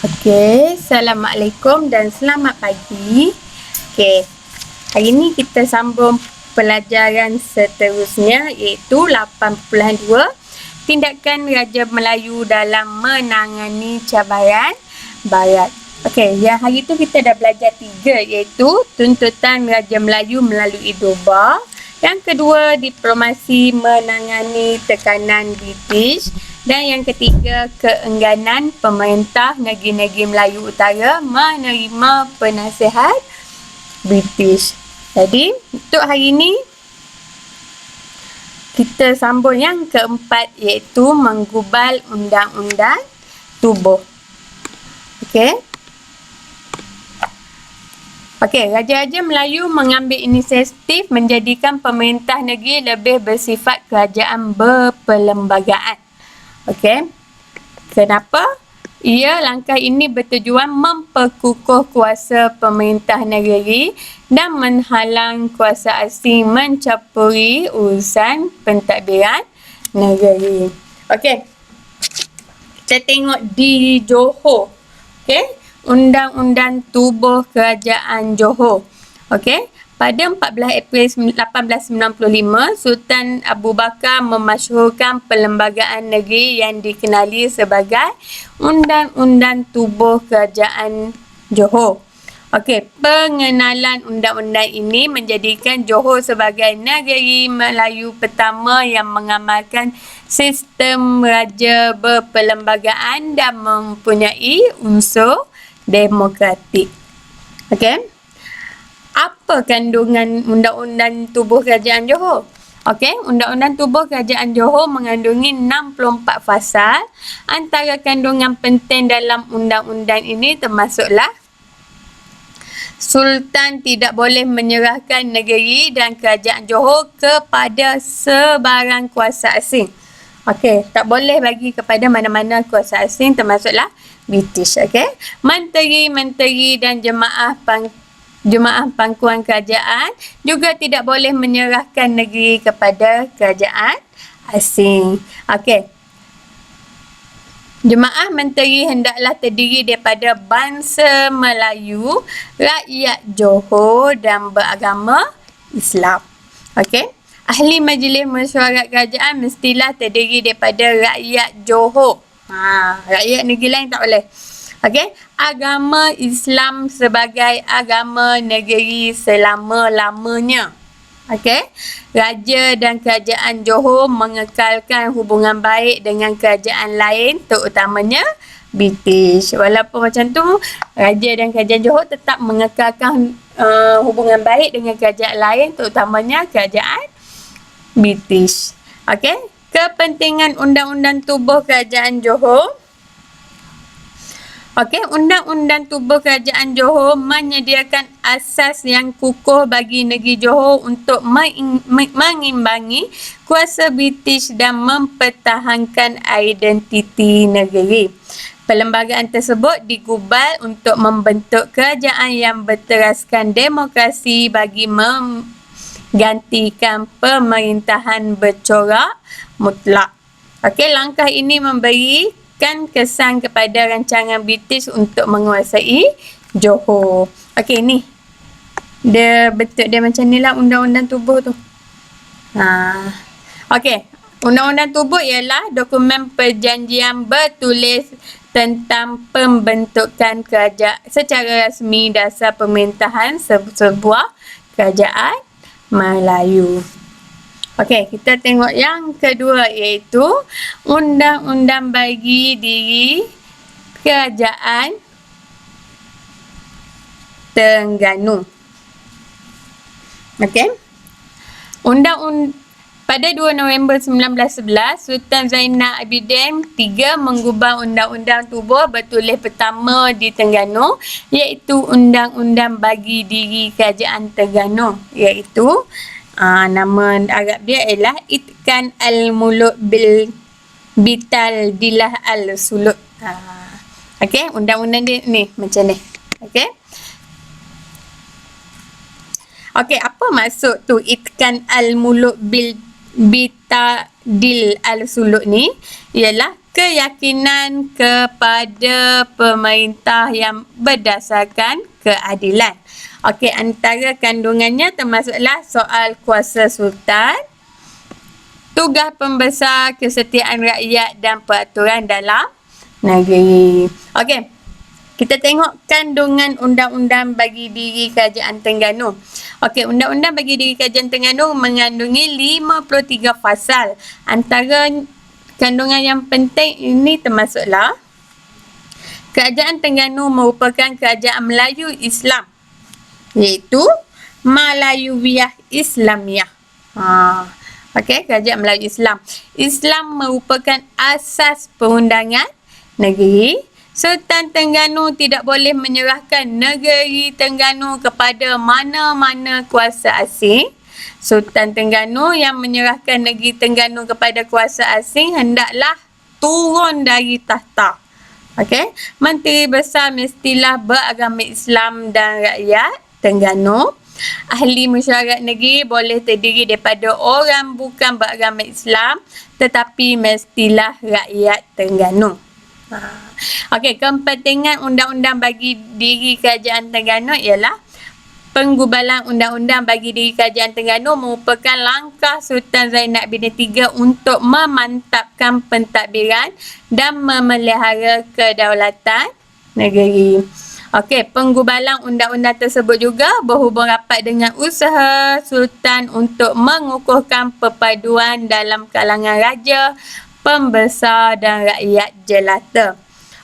Okey, Assalamualaikum dan selamat pagi. Okey, hari ni kita sambung pelajaran seterusnya iaitu 8.2 tindakan Raja Melayu dalam menangani cabaran Barat. Okey, yang hari tu kita dah belajar 3 iaitu tuntutan Raja Melayu melalui Doba. Yang kedua, diplomasi menangani tekanan British. Dan yang ketiga, keengganan pemerintah negeri-negeri Melayu Utara menerima penasihat British. Jadi, untuk hari ini, kita sambung yang keempat iaitu menggubal undang-undang tubuh. Okey. Okey, Raja-Raja Melayu mengambil inisiatif menjadikan pemerintah negeri lebih bersifat kerajaan berperlembagaan. Okey. Kenapa? Langkah ini bertujuan memperkukuh kuasa pemerintah negeri dan menghalang kuasa asing mencampuri urusan pentadbiran negeri. Okey. Kita tengok di Johor. Okey. Undang-Undang Tubuh Kerajaan Johor. Okey. Pada 14 April 1895, Sultan Abu Bakar memasyhurkan perlembagaan negeri yang dikenali sebagai Undang-Undang Tubuh Kerajaan Johor. Okey, pengenalan undang-undang ini menjadikan Johor sebagai negeri Melayu pertama yang mengamalkan sistem raja berperlembagaan dan mempunyai unsur demokratik. Okey. Apa kandungan Undang-Undang Tubuh Kerajaan Johor? Okey, Undang-Undang Tubuh Kerajaan Johor mengandungi 64 fasal. Antara kandungan penting dalam undang-undang ini termasuklah Sultan tidak boleh menyerahkan negeri dan kerajaan Johor kepada sebarang kuasa asing. Okey, tak boleh bagi kepada mana-mana kuasa asing termasuklah British. Okey, menteri-menteri dan jemaah pangkuan kerajaan juga tidak boleh menyerahkan negeri kepada kerajaan asing. Okey. Jemaah menteri hendaklah terdiri daripada bangsa Melayu, rakyat Johor dan beragama Islam. Okey. Ahli majlis mesyuarat kerajaan mestilah terdiri daripada rakyat Johor. Rakyat negeri lain tak boleh. Okey, agama Islam sebagai agama negeri selama-lamanya. Okey, raja dan kerajaan Johor mengekalkan hubungan baik dengan kerajaan lain terutamanya British. Walaupun macam tu, raja dan kerajaan Johor tetap mengekalkan hubungan baik dengan kerajaan lain terutamanya kerajaan British. Okey, kepentingan Undang-Undang Tubuh Kerajaan Johor. Okey, Undang-Undang Tubuh Kerajaan Johor menyediakan asas yang kukuh bagi negeri Johor untuk mengimbangi kuasa British dan mempertahankan identiti negeri. Perlembagaan tersebut digubal untuk membentuk kerajaan yang berteraskan demokrasi bagi menggantikan pemerintahan bercorak mutlak. Okey, langkah ini memberi kesan kepada rancangan British untuk menguasai Johor. Okey, ni. Dia bentuk dia macam ni lah undang-undang tubuh tu. Okey. Undang-undang tubuh ialah dokumen perjanjian bertulis tentang pembentukan kerajaan secara rasmi dasar pemerintahan sebuah kerajaan Melayu. Okey, kita tengok yang kedua iaitu Undang-Undang bagi diri Kerajaan Terengganu. Okey. Pada 2 November 1911, Sultan Zainal Abidin III mengubah Undang-Undang Tubuh bertulis pertama di Terengganu iaitu Undang-Undang bagi diri Kerajaan Terengganu iaitu nama Arab dia ialah Itkan Al-Muluk Bital Dilah Al-Suluk. Okey, undang-undang dia ni macam ni. Okey. Okey, apa maksud tu Itkan Al-Muluk Bitadil Al-Suluk ni? Ialah keyakinan kepada pemerintah yang berdasarkan keadilan. Okey, antara kandungannya termasuklah soal kuasa sultan, tugas pembesar, kesetiaan rakyat dan peraturan dalam negeri. Okey, kita tengok kandungan undang-undang bagi diri Kerajaan Terengganu. Okey, undang-undang bagi diri Kerajaan Terengganu mengandungi 53 fasal. Antara kandungan yang penting ini termasuklah Kerajaan Terengganu merupakan kerajaan Melayu Islam, iaitu Malayuwiah Islamiah. Okey, kerajaan Melayu Islam. Islam merupakan asas perundangan negeri. Sultan Terengganu tidak boleh menyerahkan negeri Terengganu kepada mana-mana kuasa asing. Sultan Terengganu yang menyerahkan negeri Terengganu kepada kuasa asing hendaklah turun dari tahta. Okey, Menteri Besar mestilah beragama Islam dan rakyat Terengganu. Ahli mesyuarat negeri boleh terdiri daripada orang bukan beragama Islam tetapi mestilah rakyat Terengganu. Okey, kepentingan undang-undang bagi diri Kerajaan Terengganu ialah penggubalan undang-undang bagi diri Kerajaan Terengganu merupakan langkah Sultan Zainab bin III untuk memantapkan pentadbiran dan memelihara kedaulatan negeri. Okey, penggubalan undang-undang tersebut juga berhubung rapat dengan usaha Sultan untuk mengukuhkan perpaduan dalam kalangan raja, pembesar dan rakyat jelata.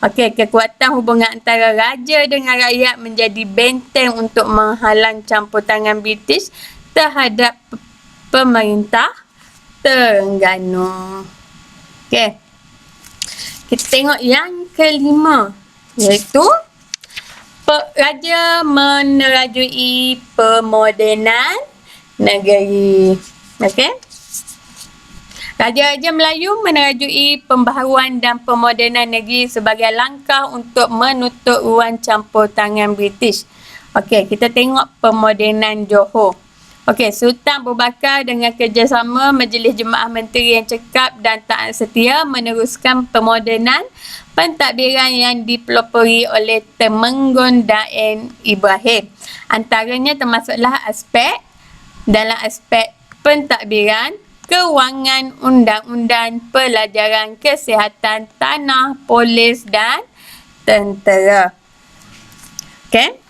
Okey, kekuatan hubungan antara raja dengan rakyat menjadi benteng untuk menghalang campur tangan British terhadap pemerintah Terengganu. Okey, kita tengok yang kelima, iaitu raja menerajui pemodenan negeri. Okey. Raja-raja Melayu menerajui pembaharuan dan pemodenan negeri sebagai langkah untuk menutup ruang campur tangan British. Okey, kita tengok pemodenan Johor. Okey, Sultan Abu Bakar dengan kerjasama Majlis Jemaah Menteri yang cekap dan taat setia meneruskan pemodenan pentadbiran yang dipelopori oleh Temenggung Dain Ibrahim. Antaranya termasuklah dalam aspek pentadbiran, kewangan, undang-undang, pelajaran, kesihatan, tanah, polis dan tentera. Okey.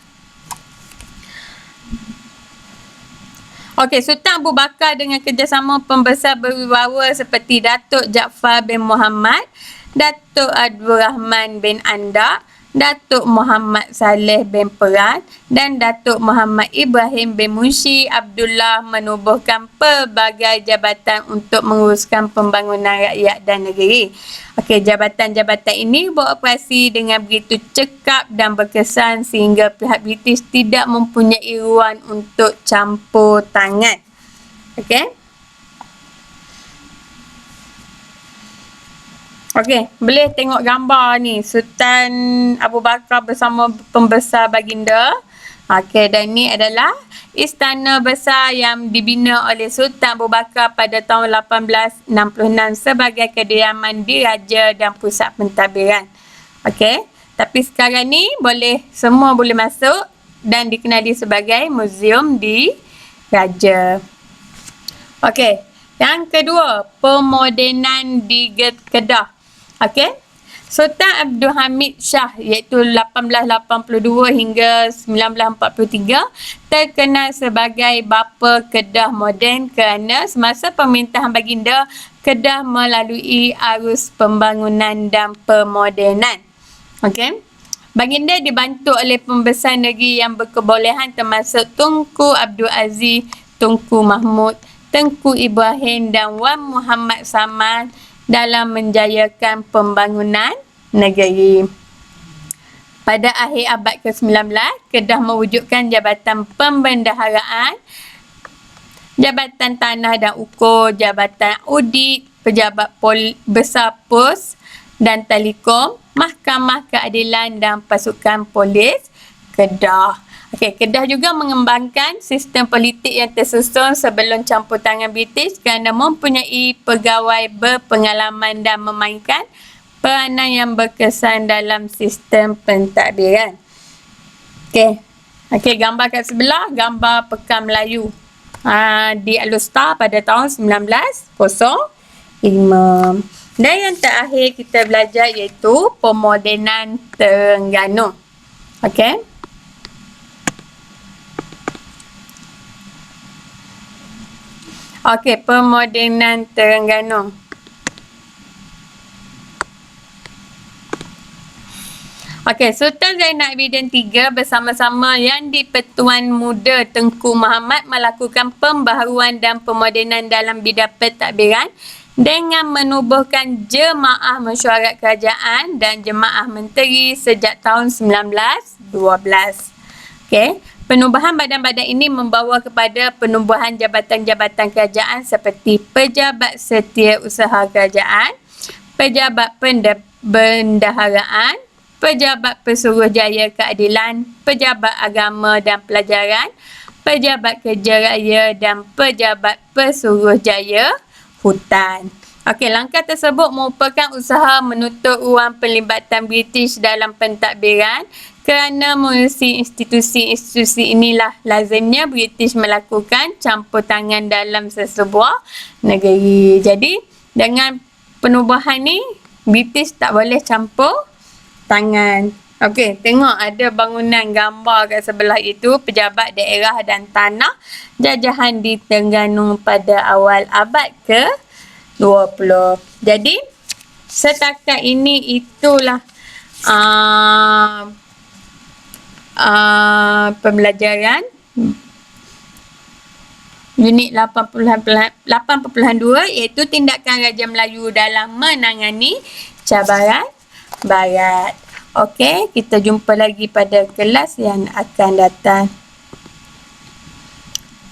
Okey, Sultan Abu Bakar dengan kerjasama pembesar berwibawa seperti Datuk Jaafar bin Muhammad, Datuk Abdul Rahman bin Anda, Datuk Muhammad Saleh bin Peran dan Datuk Muhammad Ibrahim bin Munshi Abdullah menubuhkan pelbagai jabatan untuk menguruskan pembangunan rakyat dan negeri. Okey, jabatan-jabatan ini beroperasi dengan begitu cekap dan berkesan sehingga pihak British tidak mempunyai ruang untuk campur tangan. Okey. Okey, boleh tengok gambar ni. Sultan Abu Bakar bersama pembesar baginda. Okey, dan ini adalah istana besar yang dibina oleh Sultan Abu Bakar pada tahun 1866 sebagai kediaman diraja dan pusat pentadbiran. Okey, tapi sekarang ni semua boleh masuk dan dikenali sebagai muzium diraja. Okey, yang kedua, pemodenan di Kedah. Okey, Sultan Abdul Hamid Shah iaitu 1882 hingga 1943 terkenal sebagai bapa Kedah moden kerana semasa pemerintahan baginda Kedah melalui arus pembangunan dan pemodenan. Okey, baginda dibantu oleh pembesar negeri yang berkebolehan termasuk Tunku Abdul Aziz, Tunku Mahmud, Tengku Ibrahim dan Wan Muhammad Saman dalam menjayakan pembangunan negeri. Pada akhir abad ke-19, Kedah mewujudkan Jabatan Pembendaharaan, Jabatan Tanah dan Ukur, Jabatan Audit, Pejabat Besar Pos dan Telekom, Mahkamah Keadilan dan Pasukan Polis Kedah. Okey, Kedah juga mengembangkan sistem politik yang tersusun sebelum campur tangan British kerana mempunyai pegawai berpengalaman dan memainkan peranan yang berkesan dalam sistem pentadbiran. Okey, gambar kat sebelah, gambar Pekan Melayu di Alor Star pada tahun 1905. Dan yang terakhir kita belajar iaitu pemodenan Terengganu. Okey. Okey, pemodenan Terengganu. Okey, Sultan Zainal Abidin III bersama-sama Yang di-Pertuan Muda Tengku Muhammad melakukan pembaharuan dan pemodenan dalam bidang pentadbiran dengan menubuhkan Jemaah Mesyuarat Kerajaan dan Jemaah Menteri sejak tahun 1912. Okey, penubuhan badan-badan ini membawa kepada penubuhan jabatan-jabatan kerajaan seperti Pejabat Setiausaha Kerajaan, Pejabat Bendaharaan, Pejabat Pesuruhjaya Keadilan, Pejabat Agama dan Pelajaran, Pejabat Kerja Raya dan Pejabat Pesuruhjaya Hutan. Okey, langkah tersebut merupakan usaha menutup ruang pelibatan British dalam pentadbiran kerana mengurusi institusi-institusi inilah lazimnya British melakukan campur tangan dalam sesebuah negeri. Jadi, dengan penubuhan ni, British tak boleh campur tangan. Okey, tengok ada bangunan gambar kat sebelah itu pejabat daerah dan tanah jajahan di Terengganu pada awal abad ke-20. Jadi, setakat ini itulah pembelajaran unit 8.2 iaitu tindakan Raja Melayu dalam menangani cabaran Barat. Okey, kita jumpa lagi pada kelas yang akan datang.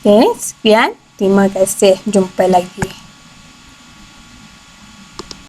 Okey, sekian. Terima kasih. Jumpa lagi.